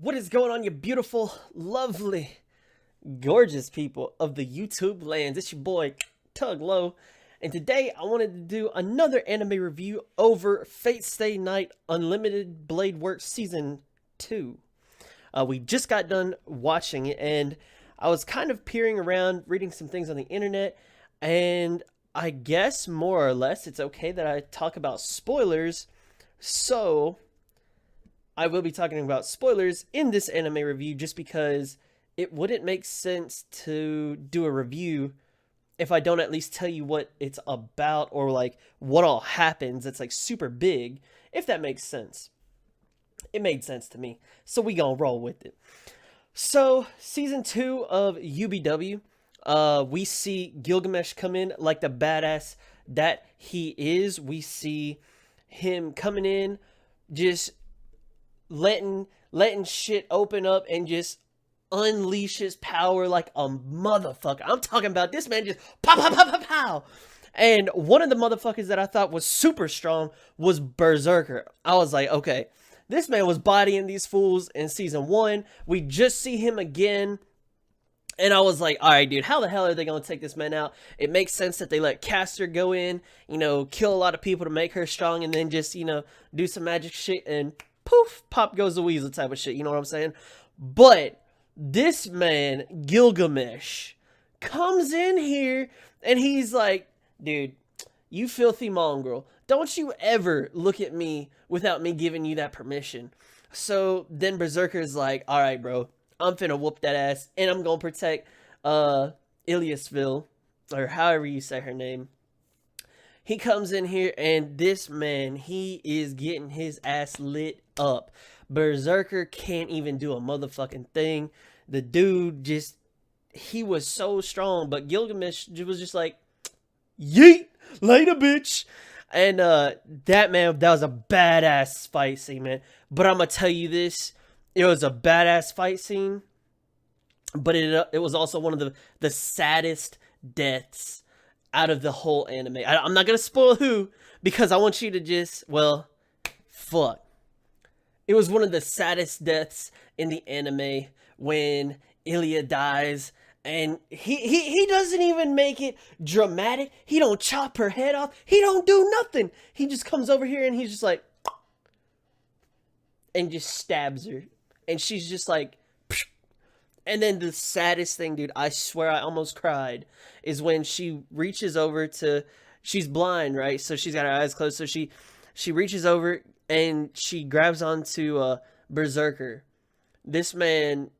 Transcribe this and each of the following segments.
What is going on, you beautiful, lovely, gorgeous people of the YouTube lands? It's your boy, Tug Low, and today I wanted to do another anime review over Fate Stay Night Unlimited Blade Works Season 2. We just got done watching it, and I was kind of peering around, reading some things on the internet, and I guess more or less it's okay that I talk about spoilers, so I will be talking about spoilers in this anime review just because it wouldn't make sense to do a review if I don't at least tell you what it's about or like what all happens that's like super big, if that makes sense. It made sense to me, so we gonna roll with it. So, season 2 of UBW, we see Gilgamesh come in like the badass that he is. We see him coming in, just letting shit open up and just unleash his power like a motherfucker. I'm talking about this man just pow pow pow pow pow. And one of the motherfuckers that I thought was super strong was Berserker. I was like, okay, this man was bodying these fools in season 1. We just see him again. And I was like, all right, dude, how the hell are they going to take this man out? It makes sense that they let Caster go in, kill a lot of people to make her strong and then just, do some magic shit and poof, pop goes the weasel type of shit. You know what I'm saying? But this man, Gilgamesh, comes in here and he's like, dude, you filthy mongrel. Don't you ever look at me without me giving you that permission. So then Berserker's like, all right, bro, I'm finna whoop that ass and I'm gonna protect Iliasville, or however you say her name. He comes in here and this man, he is getting his ass lit up. Berserker can't even do a motherfucking thing. The dude he was so strong, but Gilgamesh was just like, yeet, later, bitch. And that was a badass fight scene, man. But I'm gonna tell you this, it was a badass fight scene, but it was also one of the saddest deaths out of the whole anime. I'm not gonna spoil who, because I want you to just, well, fuck. It was one of the saddest deaths in the anime when Ilia dies, and he doesn't even make it dramatic. He don't chop her head off. He don't do nothing. He just comes over here and he's just like, and just stabs her, and she's just like, and then the saddest thing, dude, I swear I almost cried, is when she reaches over to, she's blind, right? So she's got her eyes closed. So she reaches over and she grabs onto Berserker. This man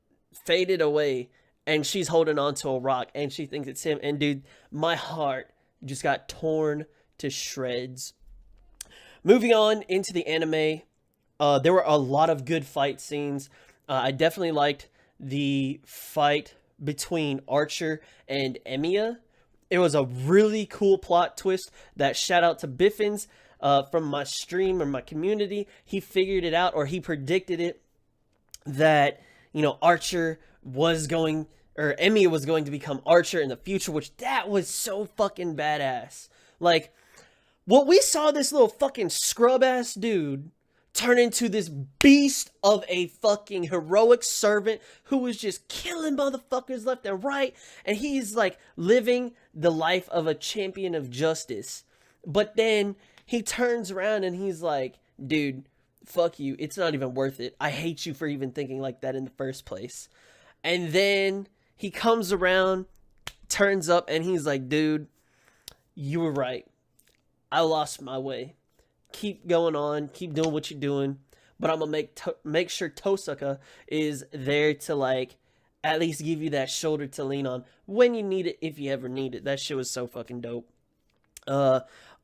faded away and she's holding onto a rock and she thinks it's him. And dude, my heart just got torn to shreds. Moving on into the anime, there were a lot of good fight scenes. I definitely liked the fight between Archer and Emiya. It was a really cool plot twist that, shout out to Biffins from my stream or my community. He figured it out, or he predicted it, that Archer was going, or Emiya was going to become Archer in the future, which that was so fucking badass. Like, what we saw this little fucking scrub ass dude turn into this beast of a fucking heroic servant who was just killing motherfuckers left and right, and he's like living the life of a champion of justice. But then he turns around and he's like, dude, fuck you, it's not even worth it. I hate you for even thinking like that in the first place. And then he comes around, turns up, and he's like, dude, you were right, I lost my way. Keep going on, keep doing what you're doing, but I'm gonna make sure Tosaka is there to like at least give you that shoulder to lean on when you need it, if you ever need it. That shit was so fucking dope.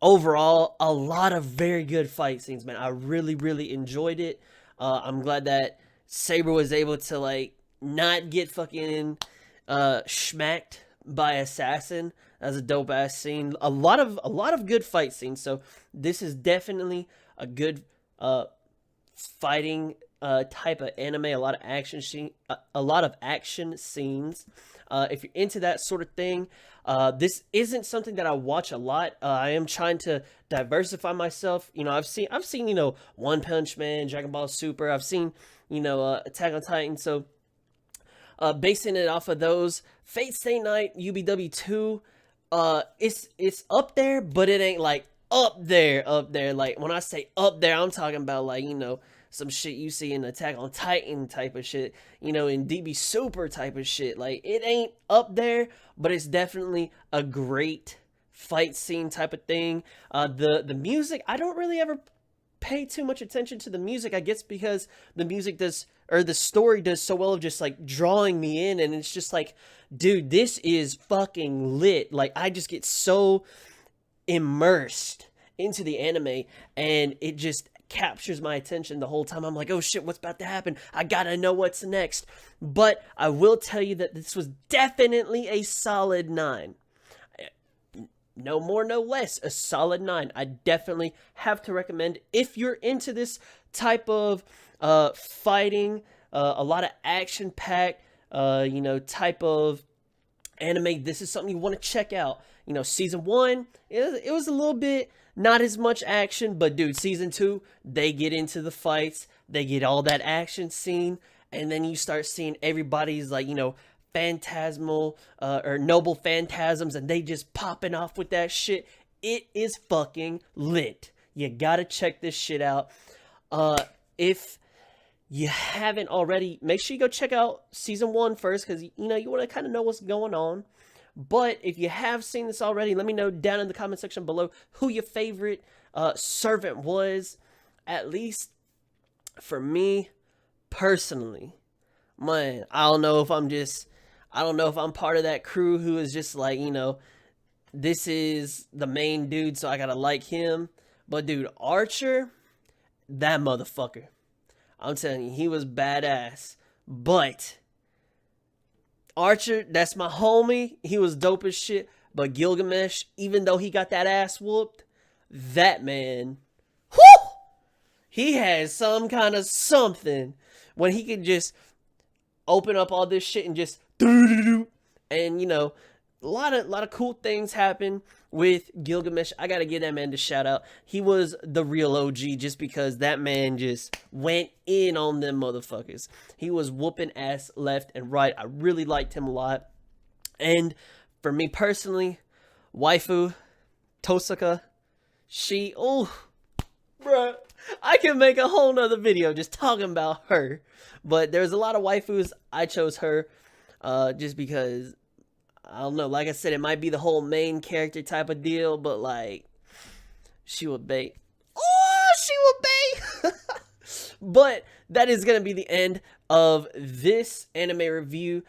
Overall, a lot of very good fight scenes, man. I really enjoyed it. I'm glad that Saber was able to like not get fucking schmacked by Assassin. That's a dope ass scene. A lot of good fight scenes. So this is definitely a good fighting type of anime, a lot of action scenes. If you're into that sort of thing, this isn't something that I watch a lot. I am trying to diversify myself. You know, I've seen, you know, One Punch Man, Dragon Ball Super. I've seen, you know, Attack on Titan. So, basing it off of those, Fate Stay Night UBW 2, it's up there, but it ain't like up there. Like when I say up there, I'm talking about like, you know, some shit you see in Attack on Titan type of shit, you know, in DB Super type of shit. Like, it ain't up there, but it's definitely a great fight scene type of thing. The music, I don't really ever pay too much attention to the music, I guess because the music does, or the story does so well of just like drawing me in, and it's just like, dude, this is fucking lit. Like, I just get so immersed into the anime, and it just captures my attention the whole time. I'm like, oh shit, what's about to happen? I gotta know what's next. But I will tell you that this was definitely a solid 9. No more, no less. A solid 9. I definitely have to recommend if you're into this type of fighting, a lot of action-packed, you know, type of anime. This is something you want to check out. You know, season 1, it was a little bit not as much action, but dude, season 2, they get into the fights, they get all that action scene, and then you start seeing everybody's like, you know, phantasmal or noble phantasms, and they just popping off with that shit. It is fucking lit. You gotta check this shit out. If you haven't already, make sure you go check out season 1 first, because, you know, you want to kind of know what's going on. But if you have seen this already, let me know down in the comment section below who your favorite servant was. At least for me personally, man, I don't know if I'm part of that crew who is just like, you know, this is the main dude, so I gotta like him. But dude, Archer, that motherfucker, I'm telling you, he was badass. But Archer, that's my homie. He was dope as shit. But Gilgamesh, even though he got that ass whooped, that man, whew, he had some kind of something when he could just open up all this shit and just and, you know, a lot of cool things happen with Gilgamesh. I gotta give that man the shout out. He was the real OG, just because that man just went in on them motherfuckers. He was whooping ass left and right. I really liked him a lot. And for me personally, waifu Tosaka, she, oh, bruh, I can make a whole nother video just talking about her. But there's a lot of waifus. I chose her just because, I don't know, like I said, it might be the whole main character type of deal, but like, she would bait. Oh, she would bait! But that is going to be the end of this anime review.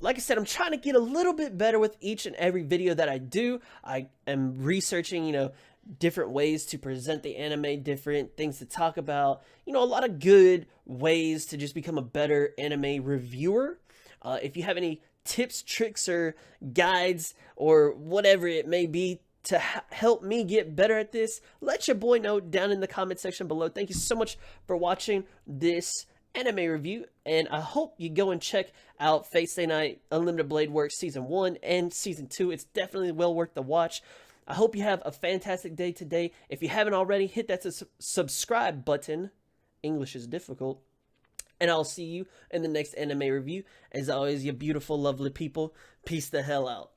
Like I said, I'm trying to get a little bit better with each and every video that I do. I am researching, you know, different ways to present the anime, different things to talk about, you know, a lot of good ways to just become a better anime reviewer. If you have any tips, tricks, or guides, or whatever it may be to help me get better at this, let your boy know down in the comment section below. Thank you so much for watching this anime review, and I hope you go and check out Fate Stay Night Unlimited Blade Works Season 1 and Season 2. It's definitely well worth the watch. I hope you have a fantastic day today. If you haven't already, hit that subscribe button. English is difficult. And I'll see you in the next anime review. As always, you beautiful, lovely people, peace the hell out.